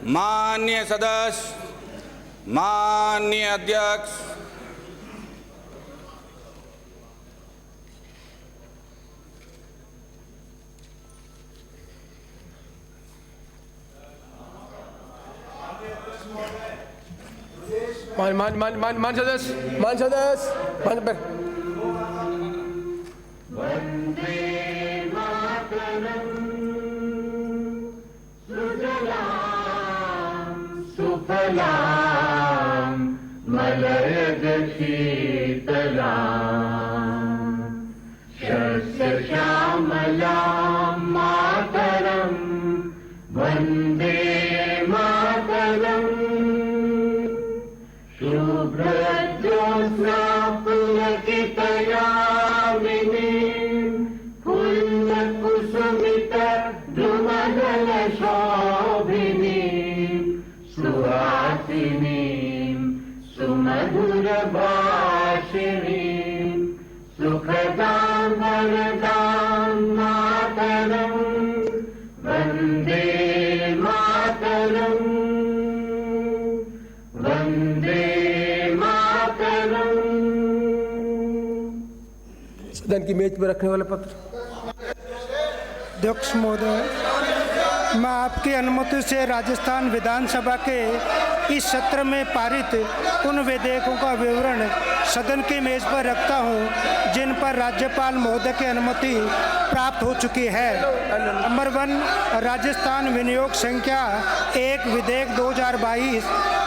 माननीय सदस्य, माननीय अध्यक्ष, मान सदस्य वंदे मातरम सुजलाम सुफलाम मलयज शीतलाम शस्य श्यामलाम मातरम वंदे मातरम शुभ्रज्योत्स्ना पुलकितयामिनी शोभिनी सुहासिनी सुमधुर भाषिणी सुखदां वरदां मातरं वन्दे मातरं वन्दे मातरं। सदन की मेज पर रखने वाला पत्र। अध्यक्ष महोदय, मैं आपकी अनुमति से राजस्थान विधानसभा के इस सत्र में पारित उन विधेयकों का विवरण सदन की मेज पर रखता हूं जिन पर राज्यपाल महोदय की अनुमति प्राप्त हो चुकी है। नंबर 1, राजस्थान विनियोग संख्या 1 विधेयक 2022,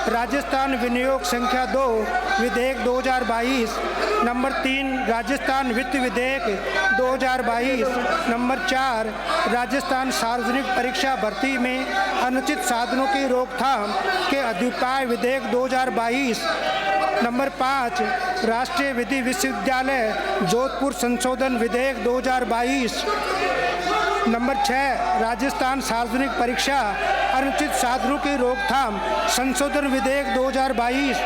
राजस्थान विनियोग संख्या 2 विधेयक 2022, नंबर 3 राजस्थान वित्त विधेयक 2022, नंबर 4 राजस्थान सार्वजनिक परीक्षा भर्ती में अनुचित साधनों की रोकथाम के अध्युपाय विधेयक 2022, नंबर 5 राष्ट्रीय विधि विश्वविद्यालय जोधपुर संशोधन विधेयक 2022, नंबर 6 राजस्थान सार्वजनिक परीक्षा अनुचित साधनों की रोकथाम संशोधन विधेयक 2022,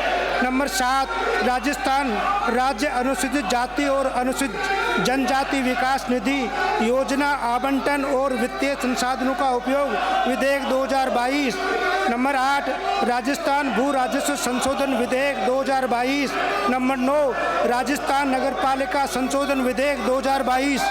नंबर 7 राजस्थान राज्य अनुसूचित जाति और अनुसूचित जनजाति विकास निधि योजना आवंटन और वित्तीय संसाधनों का उपयोग विधेयक 2022, नंबर 8 राजस्थान भू राजस्व संशोधन विधेयक 2022, नंबर 9 राजस्थान नगरपालिका संशोधन विधेयक 2022।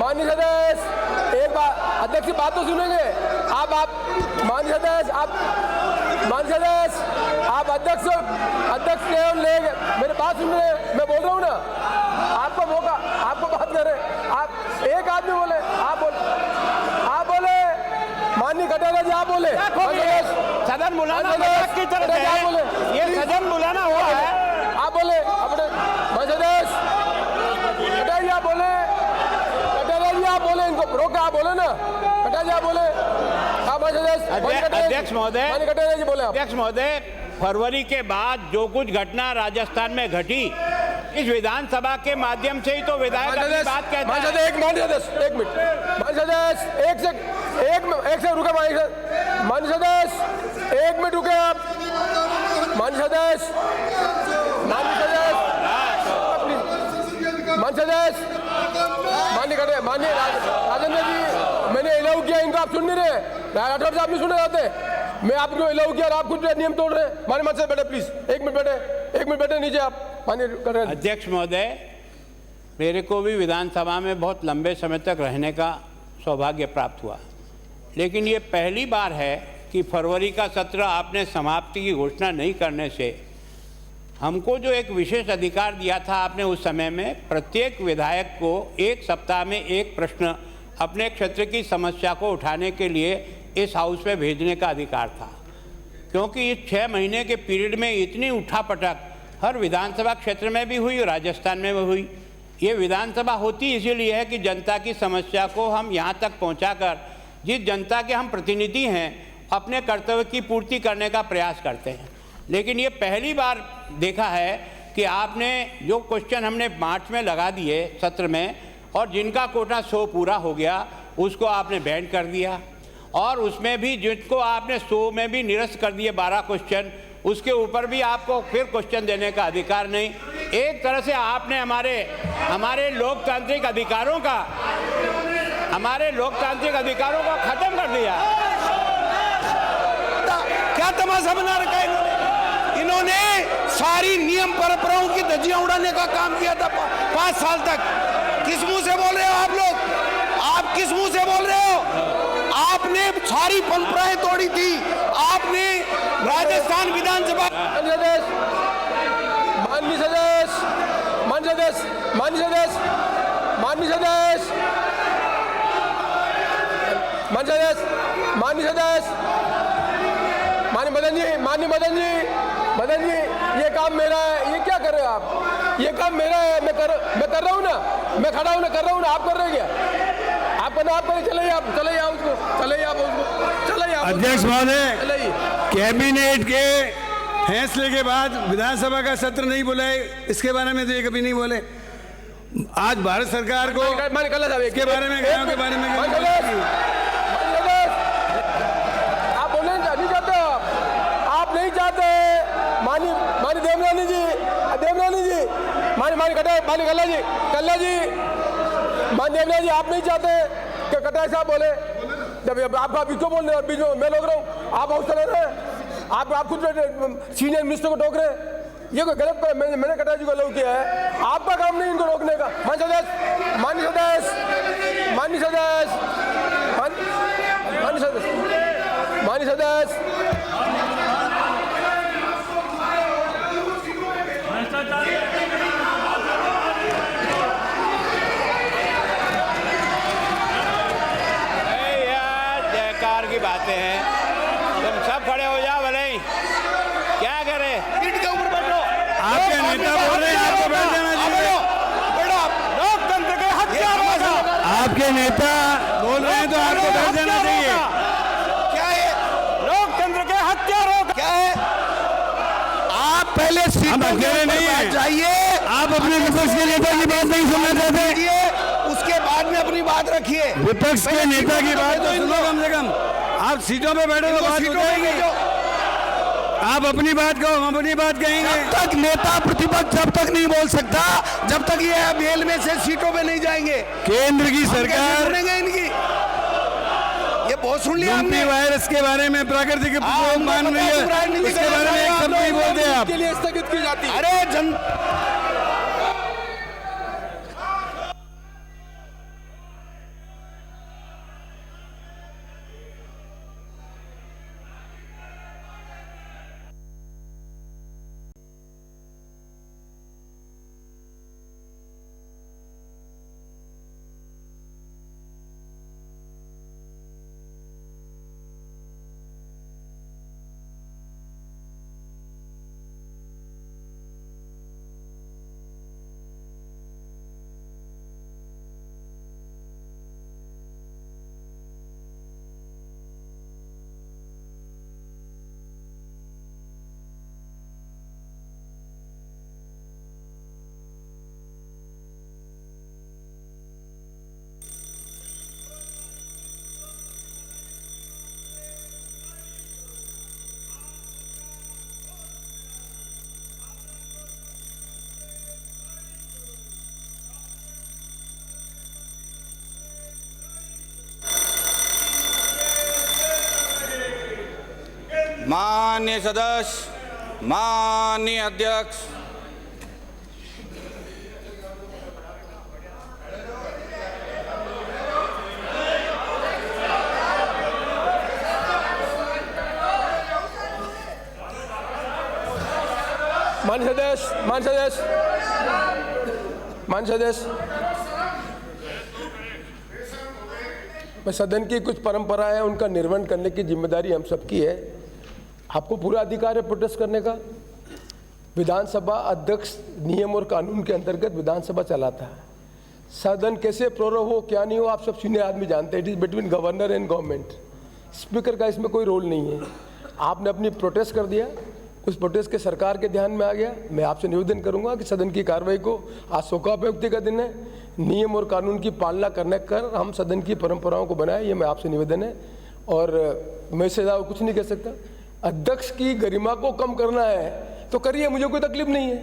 माननीय सदस्य, एक बात अध्यक्ष की बात तो सुनेंगे आप माननीय सदस्य, आप अध्यक्ष लेंगे, मेरी बात सुन रहे हैं, मैं बोल रहा हूँ ना, आपको मौका, आपको बात करें, आप एक आदमी बोले, आप बोले माननीय कटारिया जी, आप बोले सदन बुलाना की तरफ है, ये सदन बुलाना हुआ है, आप बोले अपने सदस्य कटारिया बोले, आप बोले इनको रोक, आप बोले ना कटारिया बोले, अध्यक्ष महोदय, फरवरी के बाद जो कुछ घटना राजस्थान में घटी, इस विधानसभा के माध्यम से ही तो विधायक अपनी बात कहते हैं। एक मिनट रुके, माननीय सदस्य 1 मिनट रुके आप, माननीय सदस्य माननीय राजेंद्र जी, मैंने अलाउ किया इनको, आप सुन नहीं रहे, राठौर साहब नहीं सुने जाते, मैं आपको अलाउ किया और आप कुछ नियम तोड़ रहे हैं। माननीय मंत्री बैठे, प्लीज 1 मिनट बैठे नीचे आप। माननीय अध्यक्ष महोदय, मेरे को भी विधानसभा में बहुत लंबे समय तक रहने का सौभाग्य प्राप्त हुआ, लेकिन ये पहली बार है कि फरवरी का सत्र आपने समाप्ति की घोषणा नहीं करने से हमको जो एक विशेष अधिकार दिया था आपने उस समय में, प्रत्येक विधायक को 1 सप्ताह में 1 प्रश्न अपने क्षेत्र की समस्या को उठाने के लिए इस हाउस में भेजने का अधिकार था, क्योंकि इस 6 महीने के पीरियड में इतनी उठापटक हर विधानसभा क्षेत्र में भी हुई, राजस्थान में भी हुई। ये विधानसभा होती इसीलिए है कि जनता की समस्या को हम यहाँ तक पहुँचाकर जिस जनता के हम प्रतिनिधि हैं अपने कर्तव्य की पूर्ति करने का प्रयास करते हैं। लेकिन ये पहली बार देखा है कि आपने जो क्वेश्चन हमने मार्च में लगा दिए सत्र में और जिनका कोटा 100 पूरा हो गया उसको आपने बैंड कर दिया, और उसमें भी जिनको आपने 100 में भी निरस्त कर दिए 12 क्वेश्चन, उसके ऊपर भी आपको फिर क्वेश्चन देने का अधिकार नहीं। एक तरह से आपने हमारे लोकतांत्रिक अधिकारों का खत्म कर दिया। क्या तमाशा बना रखा है इन्होंने सारी नियम परंपराओं की धज्जियां उड़ाने का काम किया था 5 साल तक। किस मुंह से बोल रहे हो आप लोग? आप किस मुंह से बोल रहे हो? आपने सारी परंपराएं तोड़ी थी। आपने राजस्थान विधानसभा मदन जी, ये काम मेरा है। ये क्या कर रहे हो आप? ये काम मेरा है, मैं कर रहा हूँ ना, मैं खड़ा हूँ ना, कर रहा हूँ ना। आप कर रहे हैं क्या? आप करना, आप करें। चले आप उसको। अध्यक्ष महोदय, कैबिनेट के फैसले के बाद विधानसभा का सत्र नहीं बुलाए, इसके बारे में तो ये कभी नहीं बोले। आज भारत सरकार को इसके बारे में आप बोलने नहीं चाहते हो। आप नहीं चाहते। मानी देवनानी जी, कल्ला जी, मान देवना जी, आप नहीं चाहते कि कटाई साहब बोले। जब आप बीच में बोल रहे हैं, बीच में मैं लोग रहा हूँ, आप हाउस चला रहे हैं। आप खुद सीनियर मिनिस्टर को टोक रहे हैं। ये कोई गलत पर मैंने कटाई जी को अलाउ किया है। आपका काम नहीं इनको रोकने का। माननीय सदस्य जयकार की बातें हैं, तुम सब खड़े हो जाओ भले ही, क्या करे? सीट के ऊपर बैठो। आपके नेता बोल रहे हैं आपको बैठ जाना चाहिए। लोकतंत्र के हत्यारों का आपके नेता बोल रहे हैं तो आपको बैठ जाना चाहिए। क्या है? लोकतंत्र के हत्यारों का क्या है? आप पहले सीट अकेले नहीं हैं। जाइए। आप अपने विपक्ष के नेता की बात नहीं सुनना चाहते, उसके बाद में अपनी बात रखिए। विपक्ष के नेता की बात तो सुनो कम से कम। आप सीटों पे बैठो तो बात हो जाएगी। आप अपनी बात कहो, हम अपनी बात कहेंगे। जब तक नेता प्रतिपक्ष जब तक नहीं बोल सकता, जब तक ये बेल में से सीटों पे नहीं जाएंगे। केंद्र की सरकार सुनेंगे इनकी। ये बहुत सुन लिया हमने। वायरस के बारे में, प्राकृतिक मान रही है, इसके बारे में एक शब्द नहीं बोलते आप। के लिए स्थगित की जाती है। अरे माननीय सदस्य, माननीय अध्यक्ष, माननीय सदस्य, सदन की कुछ परंपराएं हैं, उनका निर्वहन करने की जिम्मेदारी हम सबकी है। आपको पूरा अधिकार है प्रोटेस्ट करने का। विधानसभा अध्यक्ष नियम और कानून के अंतर्गत विधानसभा चलाता है। सदन कैसे प्रोरव हो, क्या नहीं हो, आप सब सीनियर आदमी जानते हैं। It is between governor and government. Speaker का इसमें कोई रोल नहीं है। आपने अपनी प्रोटेस्ट कर दिया, उस प्रोटेस्ट के सरकार के ध्यान में आ गया। मैं आपसे निवेदन करूंगा कि सदन की कार्रवाई को, आज शोकापयुक्ति का दिन है, नियम और कानून की पालना करने कर हम सदन की परंपराओं को बनाए, ये मैं आपसे निवेदन है। और मैं इससे ज़्यादा कुछ नहीं कह सकता। अध्यक्ष की गरिमा को कम करना है तो करिए, मुझे कोई तकलीफ नहीं है।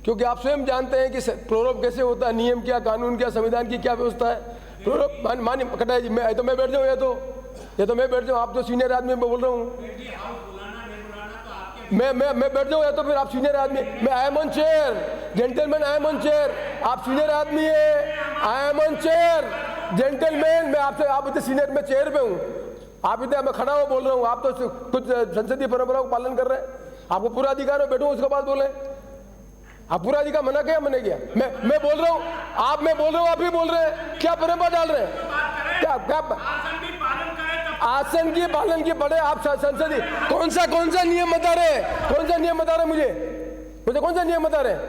क्योंकि आप स्वयं जानते हैं कि प्रोरोप कैसे होता है, नियम क्या, कानून क्या, संविधान की क्या व्यवस्था है। प्रोरोप मान्य कटाई जी, मैं तो मैं बैठ जाऊँ, या तो मैं बैठ जाऊँ, आप तो सीनियर आदमी, मैं बोल रहा हूँ, मैं बैठ जाऊँ, या तो फिर आप सीनियर आदमी, मैं I am on chair, gentleman I am on chair, आप सीनियर आदमी है, I am on chair, gentleman, मैं आपसे, आप इतने सीनियर, मैं चेयर पे हूँ, आप इतने, मैं खड़ा हुआ बोल रहा हूँ, आप तो कुछ संसदीय परंपराओं का पालन कर रहे हैं, आपको पूरा अधिकार है, बैठो उसके बाद बोले, आप पूरा अधिकार मना किया, मैंने किया, मैं बोल रहा हूँ, मैं बोल रहा हूँ, आप ही बोल रहे हैं, क्या परंपरा डाल रहे हैं, क्या आसन की पालन की पड़े, आप संसदीय कौन सा नियम बता रहे हैं, कौन सा नियम बता रहे हैं, मुझे कौन सा नियम बता रहे हैं,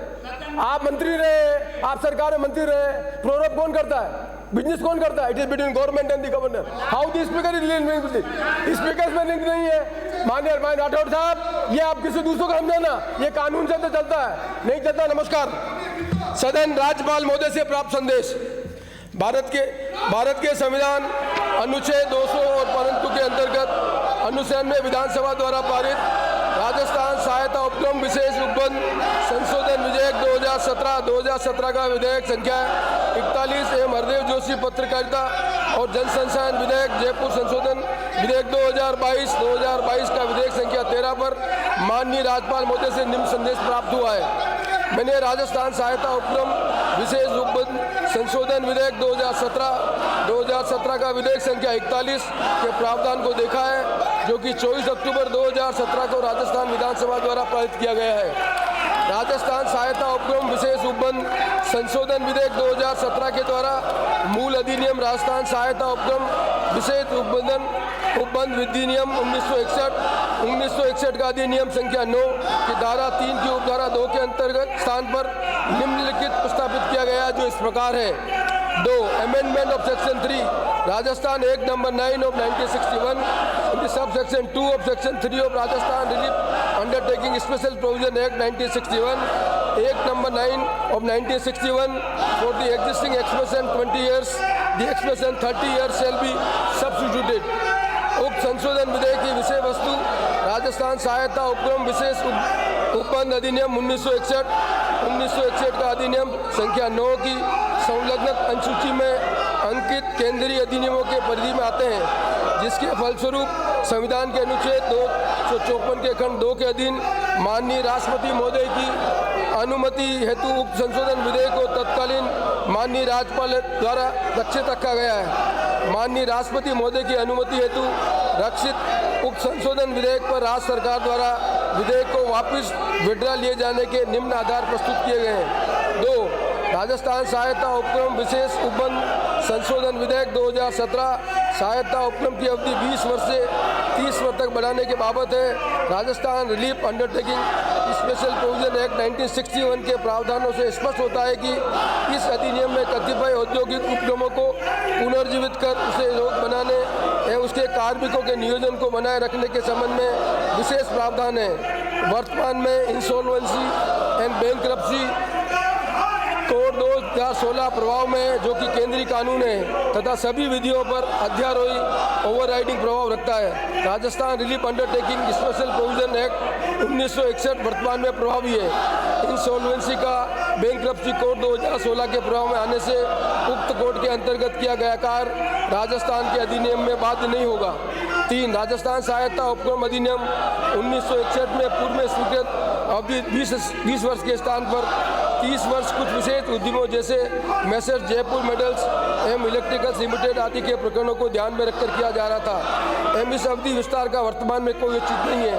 आप मंत्री रहे, आप सरकार में मंत्री रहे, प्रोरोप कौन करता है, बिजनेस कौन करता है, it is between government and the governor, how the speaker is linked with it, speaker में लिंक नहीं है, माननीय राठौड़ साहब, ये आप किसी दूसरों को समझाना, ये कानून से तो चलता है, नहीं चलता। नमस्कार। सदन, राज्यपाल महोदय से प्राप्त संदेश। भारत के संविधान अनुच्छेद 200 और परंतु के अंतर्गत अनुच्छेद में विधानसभा द्वारा पारित राजस्थान सहायता उपक्रम विशेष उपबंध संशोधन विधेयक 2017 का विधेयक संख्या 41 एवं हरदेव जोशी पत्रकारिता और जनसंसाधन विधेयक जयपुर संशोधन विधेयक 2022 का विधेयक संख्या 13 पर माननीय राज्यपाल महोदय से निम्न संदेश प्राप्त हुआ है। मैंने राजस्थान सहायता उपक्रम विशेष उपबंध संशोधन विधेयक 2017 का विधेयक संख्या 41 के प्रावधान को देखा है, जो कि 24 अक्टूबर 2017 को राजस्थान विधानसभा द्वारा पारित किया गया है। राजस्थान सहायता उपक्रम विशेष उपबंध संशोधन विधेयक 2017 के द्वारा मूल अधिनियम राजस्थान सहायता उपक्रम विशेष उपबंध विधिनियम 1961 का अधिनियम संख्या 9 की धारा 3 की उपधारा 2 के अंतर्गत स्थान पर निम्नलिखित प्रस्तावित किया गया, जो इस प्रकार है। 2. Amendment of Section 3 Rajasthan Act number 9 of 1961 in the subsection 2 of Section 3 of Rajasthan Relief Undertaking Special Provision Act 1961, Act number 9 of 1961 for the existing expression 20 years, the expression 30 years shall be substituted. उक्त संशोधन विधेयक की विषय वस्तु राजस्थान सहायता उपक्रम विशेष उपबंध अधिनियम 1961 का अधिनियम संख्या 9 की संलग्न अनुसूची में अंकित केंद्रीय अधिनियमों के परिधि में आते हैं, जिसके फलस्वरूप संविधान के अनुच्छेद 254 के खंड 2 के अधीन माननीय राष्ट्रपति महोदय की अनुमति हेतु उक्त संशोधन विधेयक को तत्कालीन माननीय राज्यपाल द्वारा रक्षित रखा गया है। माननीय राष्ट्रपति महोदय की अनुमति हेतु रक्षित उक्त संशोधन विधेयक पर राज्य सरकार द्वारा विधेयक को वापस विड्रा लिए जाने के निम्न आधार प्रस्तुत किए गए हैं। 2. राजस्थान सहायता उपक्रम विशेष उपबंध संशोधन विधेयक 2017 सहायता उपक्रम की अवधि 20 वर्ष से 30 वर्ष तक बढ़ाने के बाबत है। Rajasthan relief undertaking special provision act 1961 के प्रावधानों से स्पष्ट होता है कि इस अधिनियम में कतिपय औद्योगिक उपक्रमों को पुनर्जीवित कर उसे रोक बनाने एवं उसके कार्मिकों के नियोजन को बनाए रखने के संबंध में विशेष प्रावधान है। वर्तमान में इंसॉल्वेंसी एंड बैंकरप्सी कोड 2016 प्रभाव में, जो कि केंद्रीय कानून है तथा सभी विधियों पर अध्यारोही ओवरराइडिंग प्रभाव रखता है। Rajasthan relief undertaking special provision act 1961 वर्तमान में प्रभावी है। इंसॉल्वेंसी का बैंकरप्सी कोड 2016 के प्रभाव में आने से उक्त कोड के अंतर्गत किया गया कार्य राजस्थान के अधिनियम में बाध्य नहीं होगा। 3. राजस्थान सहायता उपक्रम अधिनियम 1961 में पूर्व में स्वीकृत अवधि 20 वर्ष के स्थान पर 30 वर्ष कुछ विशेष उद्यमों जैसे मैसर्स जयपुर मेटल्स एवं इलेक्ट्रिकल्स लिमिटेड आदि के प्रकरणों को ध्यान में रखकर किया जा रहा था एवं इस अवधि विस्तार का वर्तमान में कोई उचित नहीं है,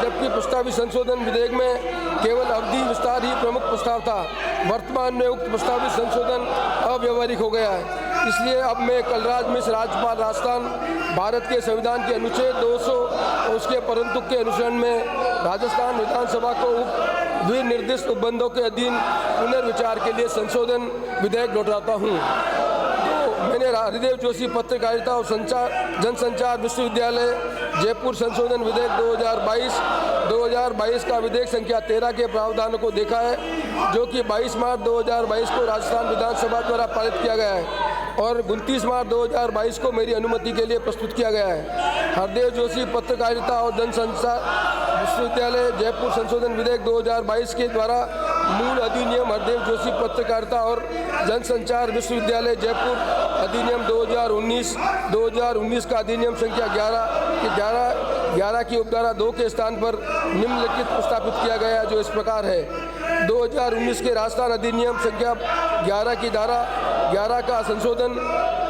जबकि प्रस्तावित संशोधन विधेयक में केवल अवधि विस्तार ही प्रमुख प्रस्ताव था। वर्तमान में उक्त प्रस्तावित संशोधन अव्यवहारिक हो गया है। इसलिए अब मैं कलराज मिश्र, राज्यपाल राजस्थान, भारत के संविधान के अनुच्छेद 200 और उसके परंतु के अनुसरण में राजस्थान विधानसभा को निर्दिष्ट उपबंधों के अधीन पुनर्विचार के लिए संशोधन विधेयक लौटाता हूँ। तो मैंने हरदेव जोशी पत्रकारिता और जनसंचार विश्वविद्यालय जयपुर संशोधन विधेयक 2022 का विधेयक संख्या 13 के प्रावधानों को देखा है, जो कि 22 मार्च 2022 को राजस्थान विधानसभा द्वारा पारित किया गया है और 29 मार्च 2022 को मेरी अनुमति के लिए प्रस्तुत किया गया है। हरदेव जोशी पत्रकारिता और जनसंचार विश्वविद्यालय जयपुर संशोधन विधेयक 2022 के द्वारा मूल अधिनियम हरदेव जोशी पत्रकारिता और जनसंचार विश्वविद्यालय जयपुर अधिनियम 2019 का अधिनियम संख्या 11 की उपधारा 2 के स्थान पर निम्नलिखित प्रस्तावित किया गया जो इस प्रकार है। 2019 के राजस्थान अधिनियम संख्या 11 की धारा 11 का संशोधन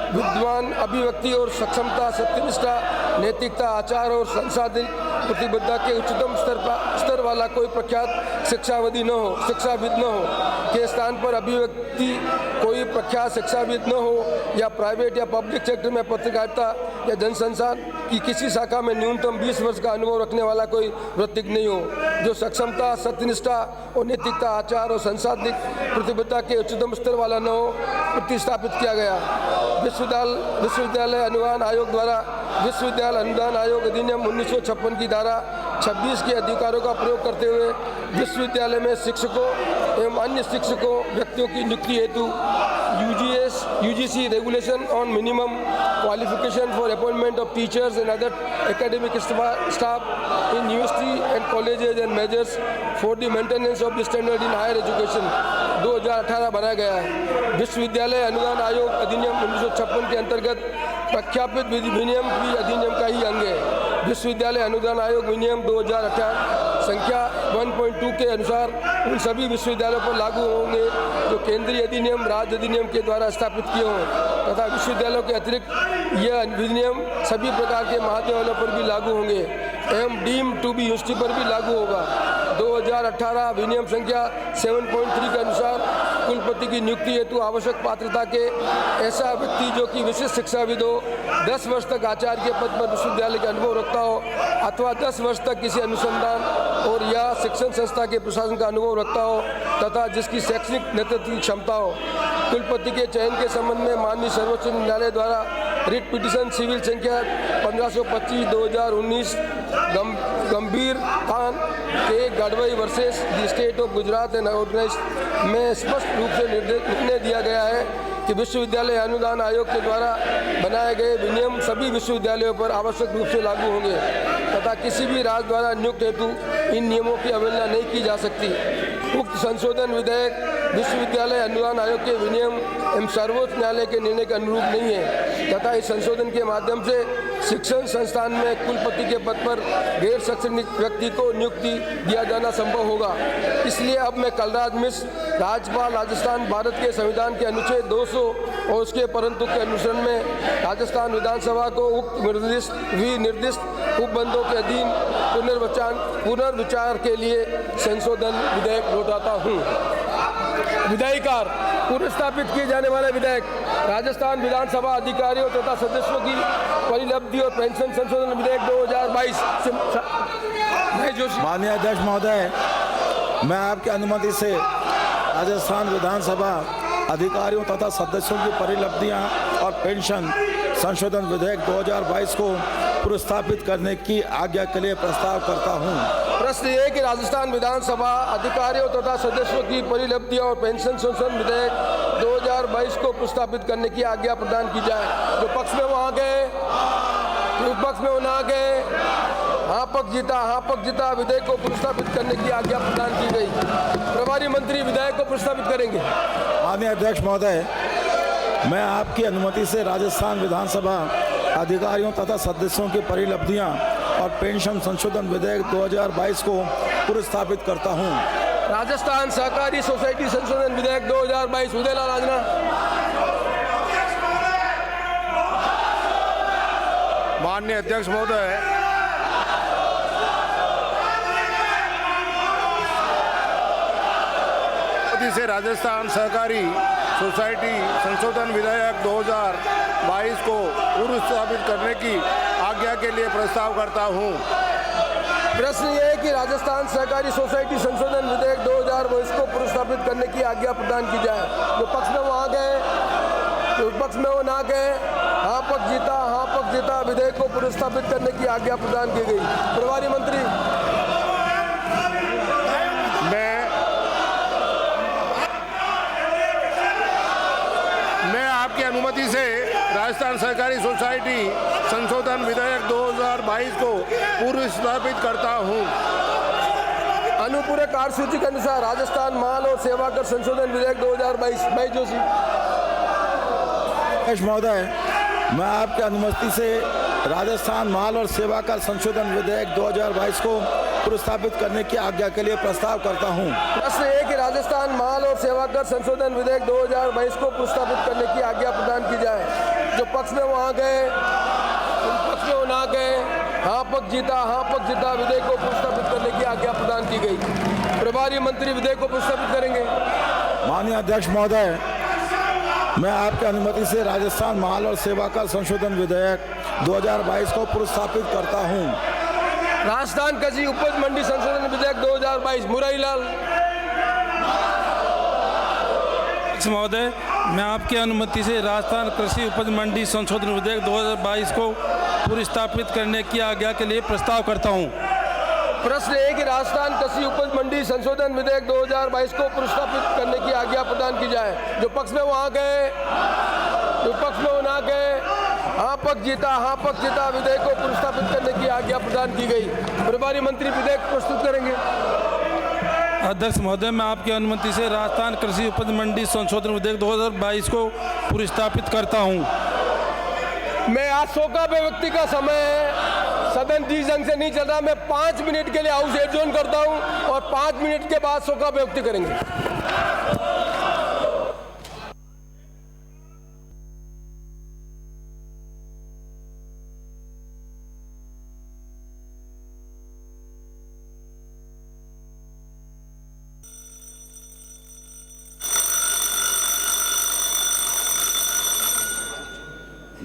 विद्वान अभिव्यक्ति और सक्षमता, सत्यनिष्ठा, नैतिकता, आचार और संसाधित प्रतिबद्धता के उच्चतम स्तर वाला कोई प्रख्यात शिक्षाविद न हो के स्थान पर अभिव्यक्ति कोई प्रख्यात शिक्षाविद न हो या प्राइवेट या पब्लिक सेक्टर में पत्रकारिता या जनसंचार की किसी शाखा में न्यूनतम 20 वर्ष का अनुभव रखने वाला कोई वृत्तिक नहीं हो, जो सक्षमता, सत्यनिष्ठा और नैतिकता, आचार और संसाधित प्रतिबद्धता के उच्चतम स्तर वाला न हो, प्रतिस्थापित किया गया। विश्वविद्यालय अनुदान आयोग द्वारा विश्वविद्यालय अनुदान आयोग अधिनियम 1956 की धारा 26 के अधिकारों का प्रयोग करते हुए विश्वविद्यालय में शिक्षकों एवं अन्य शिक्षकों व्यक्तियों की नियुक्ति हेतु UGC regulation on minimum qualification for appointment of teachers and other academic staff in university and colleges and measures for the maintenance of the standard in higher education 2018 बनाया गया है। विश्वविद्यालय अनुदान आयोग अधिनियम 1956 के अंतर्गत प्रख्यापित विनियम भी अधिनियम का ही अंग है। विश्वविद्यालय अनुदान आयोग विनियम 2018 संख्या 1.2 के अनुसार उन सभी विश्वविद्यालयों पर लागू होंगे जो केंद्रीय अधिनियम राज्य अधिनियम के द्वारा स्थापित किए हों तथा विश्वविद्यालयों के अतिरिक्त यह अधिनियम सभी प्रकार के महाविद्यालयों पर भी लागू होंगे एवं डीम टू बी यूनिवर्सिटी पर भी लागू होगा। 2018 विनियम संख्या 7.3 के अनुसार कुलपति की नियुक्ति हेतु आवश्यक पात्रता के ऐसा व्यक्ति जो कि विशिष्ट शिक्षाविद हो, 10 वर्ष तक आचार्य के पद पर विश्वविद्यालय के अनुभव रखता हो अथवा 10 वर्ष तक किसी अनुसंधान और या शिक्षण संस्था के प्रशासन का अनुभव रखता हो तथा जिसकी शैक्षणिक नेतृत्व की क्षमता हो। कुलपति के चयन के संबंध में माननीय सर्वोच्च न्यायालय द्वारा रिट पिटीशन सिविल संख्या 1525/2019 गंभीर खान के गढ़वई versus the state of Gujarat and organise में स्पष्ट रूप से निर्णय दिया गया है कि विश्वविद्यालय अनुदान आयोग के द्वारा बनाए गए विनियम सभी विश्वविद्यालयों पर आवश्यक रूप से लागू होंगे तथा किसी भी राज्य द्वारा नियुक्त हेतु इन नियमों की अवहेलना नहीं की जा सकती। उक्त संशोधन विधेयक विश्वविद्यालय अनुदान आयोग के विनियम एवं सर्वोच्च न्यायालय के निर्णय के अनुरूप नहीं है तथा इस संशोधन के माध्यम से शिक्षण संस्थान में कुलपति के पद पर गैर शैक्षणिक व्यक्ति को नियुक्ति दिया जाना संभव होगा। इसलिए अब मैं कलराज मिश्र राज्यपाल राजस्थान भारत के संविधान के अनुच्छेद 200 और उसके परंतु के अनुसरण में राजस्थान विधानसभा को उक्त निर्दिष्ट उपबंधों के अधीन पुनर्विचार के लिए संशोधन विधेयक लौटाता हूँ। विधायिकार पुनर्स्थापित किए जाने वाले विधेयक राजस्थान विधानसभा अधिकारियों तथा सदस्यों की परिलब्धि और पेंशन संशोधन विधेयक 2022 माननीय अध्यक्ष महोदय, मैं आपकी अनुमति से राजस्थान विधानसभा अधिकारियों तथा सदस्यों की परिलब्धियां और पेंशन संशोधन विधेयक 2022 को पुनर्स्थापित करने की आज्ञा के लिए प्रस्ताव करता हूं। प्रश्न ये कि राजस्थान विधानसभा अधिकारियों तथा सदस्यों की परिलब्धियां और पेंशन संशोधन विधेयक 2022 को पुनर्स्थापित करने की आज्ञा प्रदान की जाए। जो पक्ष में वहाँ गए, विपक्ष में ना गए, हाँ पक्ष जीता विधेयक को पुनर्स्थापित करने की आज्ञा प्रदान की गई। प्रभारी मंत्री विधेयक को पुनर्स्थापित करेंगे। माननीय अध्यक्ष महोदय, मैं आपकी अनुमति से राजस्थान विधानसभा अधिकारियों तथा सदस्यों की परिलब्धियां और पेंशन संशोधन विधेयक 2022 को पुनर्स्थापित करता हूं। राजस्थान सहकारी सोसाइटी संशोधन विधेयक 2022 उदयलाल आजना। माननीय अध्यक्ष महोदय, से राजस्थान सहकारी सोसाइटी संशोधन विधेयक 2022 को पुनर्स्थापित करने की आज्ञा के लिए प्रस्ताव करता हूं। प्रश्न ये है कि राजस्थान सहकारी सोसाइटी संशोधन विधेयक 2022 को पुनर्स्थापित करने की आज्ञा प्रदान की जाए। जो पक्ष में वो आ गए, जो विपक्ष में वो ना गए, हाँ पक्ष जीता विधेयक को पुनर्स्थापित करने की आज्ञा प्रदान की गई। प्रभारी मंत्री मैं आपकी अनुमति से राजस्थान सहकारी सोसाइटी संशोधन विधेयक 2022 को पुनर्स्थापित करता हूं। अनुपूरक कार्यसूची के अनुसार राजस्थान माल और सेवा कर संशोधन विधेयक 2022। भाई जोशी। अध्यक्ष महोदय, मैं आपकी अनुमति से राजस्थान माल और सेवा कर संशोधन विधेयक 2022 को पुरस्कृत करने की आज्ञा के लिए प्रस्ताव करता हूं। प्रश्न है कि राजस्थान माल और सेवा कर संशोधन विधेयक 2022 को पुरस्कृत करने की आज्ञा प्रदान की जाए। जो पक्ष में वहां गए, पक्ष में वो ना गए, हाँ पक्ष जीता विधेयक को पुरस्कृत करने की आज्ञा प्रदान की गई। प्रभारी मंत्री विधेयक को पुरस्कृत करेंगे। माननीय अध्यक्ष महोदय, मैं आपकी अनुमति से राजस्थान माल और सेवा कर संशोधन विधेयक 2022 को पुरस्कृत करता हूं। राजस्थान कृषि उपज मंडी संशोधन विधेयक 2022। मुरारी लाल। महोदय, मैं आपकी अनुमति से राजस्थान कृषि उपज मंडी संशोधन विधेयक 2022 को पुरस्कृत करने की आज्ञा के लिए प्रस्ताव करता हूं। प्रश्न है कि राजस्थान कृषि उपज मंडी संशोधन विधेयक 2022 को पुरस्कृत करने की आज्ञा प्रदान की जाए। जो पक्ष में वहां गए, जो पक्ष में वो ना गए, हाँ पक्ष जीता विधेयक को पुरस्कृत करने की आज्ञा प्रदान की गई। प्रभारी मंत्री विधेयक प्रस्तुत करेंगे। अध्यक्ष महोदय, मैं आपकी अनुमति से राजस्थान कृषि उपज मंडी संशोधन विधेयक 2022 को पुरस्कृत करता हूं। मैं आज शोका अभिव्यक्ति का समय है, सदन जिस ढंग से नहीं चल रहा, मैं 5 मिनट के लिए हाउस एडजॉर्न करता हूं और 5 मिनट के बाद शोका अभिव्यक्ति करेंगे।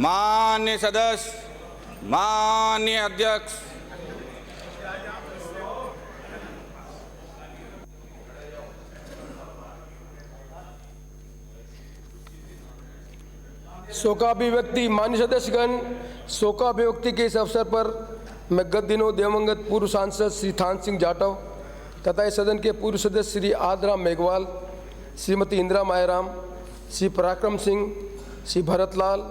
माननीय सदस्य, माननीय अध्यक्ष, शोकाभिव्यक्ति। माननीय सदस्यगण, शोकाभिव्यक्ति के इस अवसर पर मैं गत दिनों दिवंगत पूर्व सांसद श्री थान सिंह जाटव तथा इस सदन के पूर्व सदस्य श्री आदराम मेघवाल, श्रीमती इंदिरा मायाराम, श्री पराक्रम सिंह, श्री भरतलाल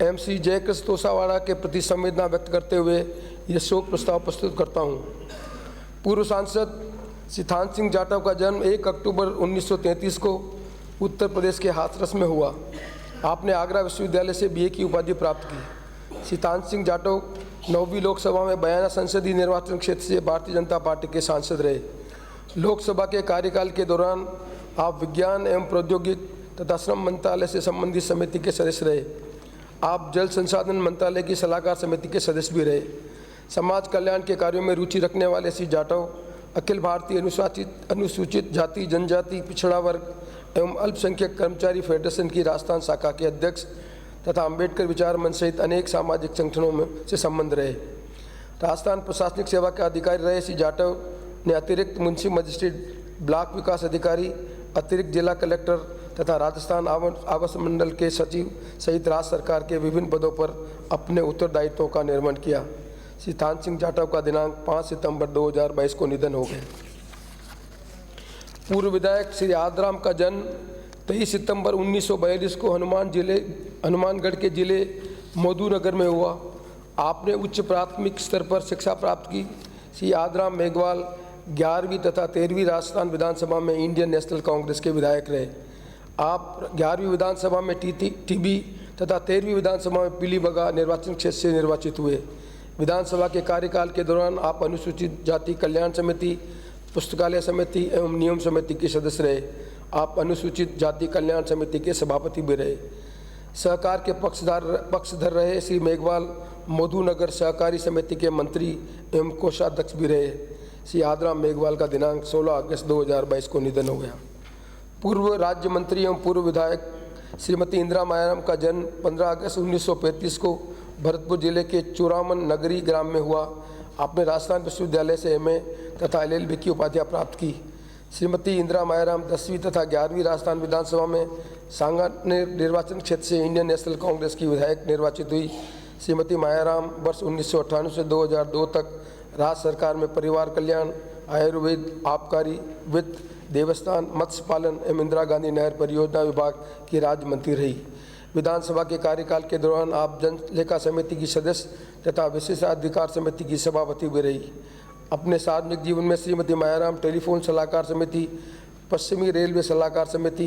एम सी जयकृष्ण तोसावाड़ा के प्रति संवेदना व्यक्त करते हुए यह शोक प्रस्ताव प्रस्तुत करता हूं। पूर्व सांसद श्री थान सिंह जाटव का जन्म 1 अक्टूबर 1933 को उत्तर प्रदेश के हाथरस में हुआ। आपने आगरा विश्वविद्यालय से बीए की उपाधि प्राप्त की। श्री थान सिंह जाटव 9वीं लोकसभा में बयाना संसदीय निर्वाचन क्षेत्र से भारतीय जनता पार्टी के सांसद रहे। लोकसभा के कार्यकाल के दौरान आप विज्ञान एवं प्रौद्योगिकी तथा श्रम मंत्रालय से संबंधित समिति के सदस्य रहे। आप जल संसाधन मंत्रालय की सलाहकार समिति के सदस्य भी रहे। समाज कल्याण के कार्यों में रुचि रखने वाले श्री जाटव अखिल भारतीय अनुसूचित जाति जनजाति पिछड़ा वर्ग एवं अल्पसंख्यक कर्मचारी फेडरेशन की राजस्थान शाखा के अध्यक्ष तथा अम्बेडकर विचार मंच सहित अनेक सामाजिक संगठनों में से संबंध रहे। राजस्थान प्रशासनिक सेवा के अधिकारी रहे श्री जाटव ने अतिरिक्त मुंशी मजिस्ट्रेट, ब्लॉक विकास अधिकारी, अतिरिक्त जिला कलेक्टर तथा राजस्थान आवास मंडल के सचिव सहित राज्य सरकार के विभिन्न पदों पर अपने उत्तरदायित्वों का निर्वहन किया। श्री थान सिंह जाटव का दिनांक 5 सितंबर 2022 को निधन हो गया। पूर्व विधायक श्री आदराम का जन्म 23 सितंबर 1942 को हनुमानगढ़ के जिले मधुनगर में हुआ। आपने उच्च प्राथमिक स्तर पर शिक्षा प्राप्त की। श्री आदराम मेघवाल 11वीं तथा 13वीं राजस्थान विधानसभा में इंडियन नेशनल कांग्रेस के विधायक रहे। आप 11वीं विधानसभा में टीबी तथा 13वीं विधानसभा में पीलीबगा निर्वाचन क्षेत्र से निर्वाचित हुए। विधानसभा के कार्यकाल के दौरान आप अनुसूचित जाति कल्याण समिति, पुस्तकालय समिति एवं नियम समिति के सदस्य रहे। आप अनुसूचित जाति कल्याण समिति के सभापति भी रहे। सहकार के पक्षधर रहे श्री मेघवाल मधुनगर सहकारी समिति के मंत्री एवं कोषाध्यक्ष भी रहे। श्री आदराम मेघवाल का दिनांक 16 अगस्त 2022 को निधन हो गया। पूर्व राज्य मंत्री एवं पूर्व विधायक श्रीमती इंदिरा मायाराम का जन्म 15 अगस्त 1935 को भरतपुर जिले के चूरामन नगरी ग्राम में हुआ। आपने राजस्थान विश्वविद्यालय से एमए तथा LLB की उपाधियाँ प्राप्त की। श्रीमती इंदिरा मायाराम 10वीं तथा 11वीं राजस्थान विधानसभा में सांगानेर निर्वाचन क्षेत्र से इंडियन नेशनल कांग्रेस की विधायक निर्वाचित हुई। श्रीमती मायाराम वर्ष 1998 से 2002 तक राज्य सरकार में परिवार कल्याण, आयुर्वेद, आबकारी, वित्त, देवस्थान, मत्स्य पालन एवं इंदिरा गांधी नहर परियोजना विभाग की राज्य मंत्री रही। विधानसभा के कार्यकाल के दौरान आप जन लेखा समिति की सदस्य तथा विशेषाधिकार समिति की सभापति भी रही। अपने सार्वजनिक जीवन में श्रीमती मायाराम टेलीफोन सलाहकार समिति, पश्चिमी रेलवे सलाहकार समिति,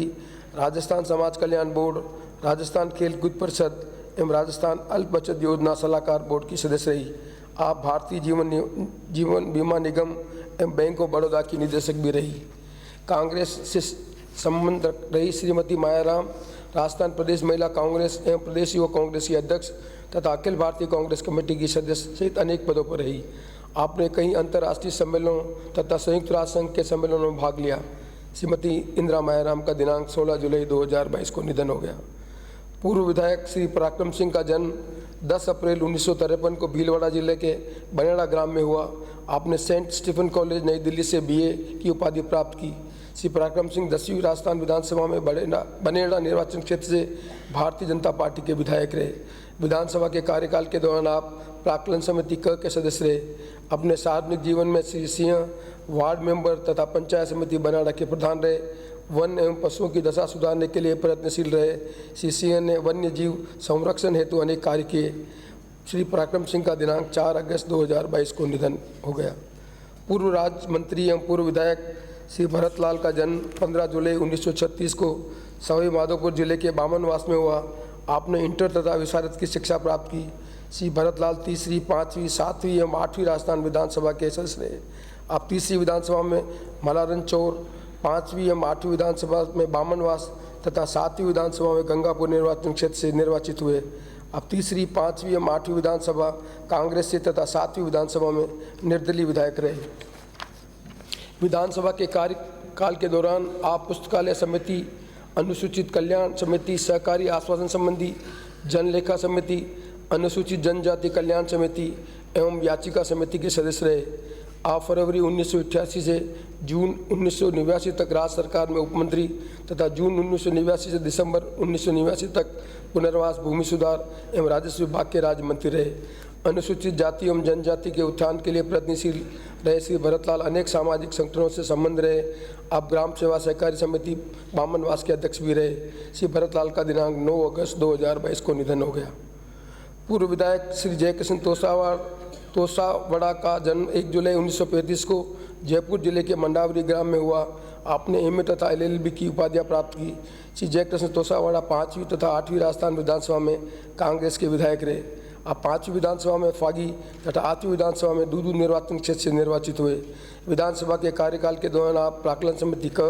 राजस्थान समाज कल्याण बोर्ड, राजस्थान खेलकूद परिषद एवं राजस्थान अल्प बचत योजना सलाहकार बोर्ड की सदस्य रही। आप भारतीय जीवन बीमा निगम एवं बैंक ऑफ बड़ौदा की निदेशक भी रही। कांग्रेस से संबंध रही श्रीमती मायाराम राजस्थान प्रदेश महिला कांग्रेस एवं प्रदेश युवा कांग्रेस की अध्यक्ष तथा अखिल भारतीय कांग्रेस कमेटी की सदस्य सहित अनेक पदों पर रही। आपने कई अंतर्राष्ट्रीय सम्मेलनों तथा संयुक्त राष्ट्र संघ के सम्मेलनों में भाग लिया। श्रीमती इंदिरा मायाराम का दिनांक 16 जुलाई 2022 को निधन हो गया। पूर्व विधायक श्री पराक्रम सिंह का जन्म 10 अप्रैल 1953 को भीलवाड़ा जिले के बनेड़ा ग्राम में हुआ। आपने सेंट स्टीफन कॉलेज नई दिल्ली से BA की उपाधि प्राप्त की। श्री पराक्रम सिंह 10वीं राजस्थान विधानसभा में बनेड़ा निर्वाचन क्षेत्र से भारतीय जनता पार्टी के विधायक रहे। विधानसभा के कार्यकाल के दौरान आप प्राक्कलन समिति क के सदस्य रहे। अपने सार्वजनिक जीवन में श्री सिंह वार्ड मेंबर तथा पंचायत समिति बनेड़ा के प्रधान रहे। वन एवं पशुओं की दशा सुधारने के लिए प्रयत्नशील रहे। श्री सिंह ने वन्य जीव संरक्षण हेतु अनेक कार्य किए। श्री पराक्रम सिंह का दिनांक 4 अगस्त 2022 को निधन हो गया। पूर्व राज्य मंत्री एवं पूर्व विधायक श्री भरत लाल का जन्म 15 जुलाई 1936 को सवाई माधोपुर जिले के बामनवास में हुआ। आपने इंटर तथा विशारद की शिक्षा प्राप्त की। श्री भरत लाल 3वीं, 5वीं, 7वीं एवं 8वीं राजस्थान विधानसभा के सदस्य रहे। आप 3वीं विधानसभा में मलारन चौर, 5वीं एवं 8वीं विधानसभा में बामनवास तथा 7वीं विधानसभा में गंगापुर निर्वाचन क्षेत्र से निर्वाचित हुए। अब 3री, 5वीं एवं 8वीं विधानसभा कांग्रेस से तथा 7वीं विधानसभा में निर्दलीय विधायक रहे। विधानसभा के कार्यकाल के दौरान आप पुस्तकालय समिति, अनुसूचित कल्याण समिति, सहकारी आश्वासन संबंधी जनलेखा समिति, अनुसूचित जनजाति कल्याण समिति एवं याचिका समिति के सदस्य रहे। आप फरवरी 1988 से जून 1989 तक राज्य सरकार में उपमंत्री तथा जून 1989 से दिसंबर 1989 तक पुनर्वास, भूमि सुधार एवं राजस्व विभाग के राज्य मंत्री रहे। अनुसूचित जाति एवं जनजाति के उत्थान के लिए प्रयत्नशील रहे श्री भरतलाल अनेक सामाजिक संगठनों से संबंध रहे। आप ग्राम सेवा सहकारी समिति बामनवास के अध्यक्ष भी रहे। श्री भरतलाल का दिनांक 9 अगस्त 2022 को निधन हो गया। पूर्व विधायक श्री जयकृष्ण तोसावड़ा का जन्म 1 जुलाई 1935 को जयपुर जिले के मंडावरी ग्राम में हुआ। आपने MA तथा LLB की उपाधियां प्राप्त की। श्री जयकृष्ण तोसावड़ा 5वीं तथा 8वीं राजस्थान विधानसभा में कांग्रेस के विधायक रहे। आप 5वीं विधानसभा में फागी तथा 8वीं विधानसभा में दूदू निर्वाचन क्षेत्र से निर्वाचित हुए। विधानसभा के कार्यकाल के दौरान आप प्राक्कलन समिति क,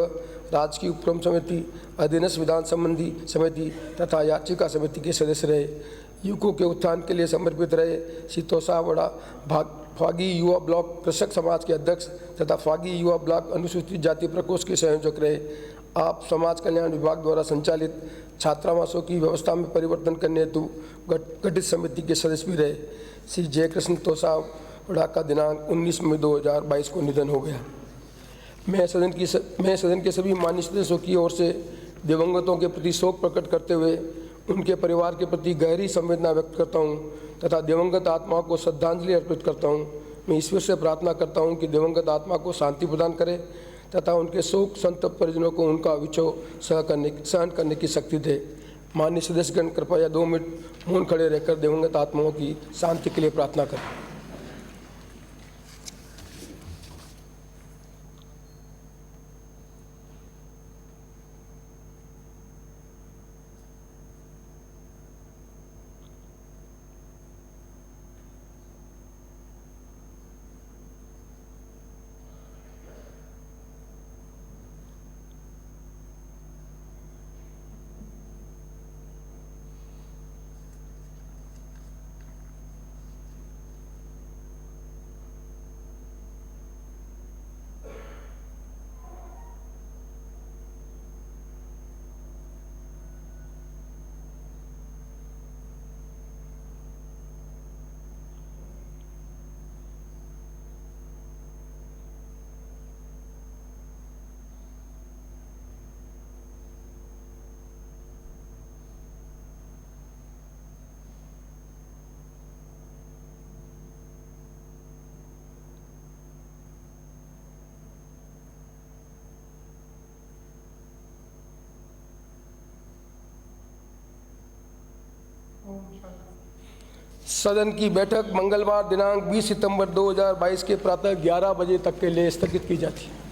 राजकीय उपक्रम समिति, अधीनस्थ विधान संबंधी समिति तथा याचिका समिति के सदस्य रहे। युवकों के उत्थान के लिए समर्पित रहे। श्री तोसावड़ा फागी युवा ब्लॉक कृषक समाज के अध्यक्ष तथा फागी युवा ब्लॉक अनुसूचित जाति प्रकोष्ठ के संयोजक रहे। आप समाज कल्याण विभाग द्वारा संचालित छात्रावासों की व्यवस्था में परिवर्तन करने हेतु गठित समिति के सदस्य भी रहे। श्री जयकृष्ण तोसावड़ा का दिनांक 19 मई 2022 को निधन हो गया। मैं सदन के सभी मान्य सदस्यों की ओर से दिवंगतों के प्रति शोक प्रकट करते हुए उनके परिवार के प्रति गहरी संवेदना व्यक्त करता हूं तथा दिवंगत आत्माओं को श्रद्धांजलि अर्पित करता हूं। मैं ईश्वर से प्रार्थना करता हूं कि दिवंगत आत्मा को शांति प्रदान करे तथा उनके शोक संतप्त परिजनों को उनका विक्षोभ सहन करने की शक्ति दे। माननीय सदस्यगण कृपया 2 मिनट मौन खड़े रहकर दिवंगत आत्माओं की शांति के लिए प्रार्थना करें। सदन की बैठक मंगलवार दिनांक 20 सितंबर 2022 के प्रातः 11 बजे तक के लिए स्थगित की जाती है।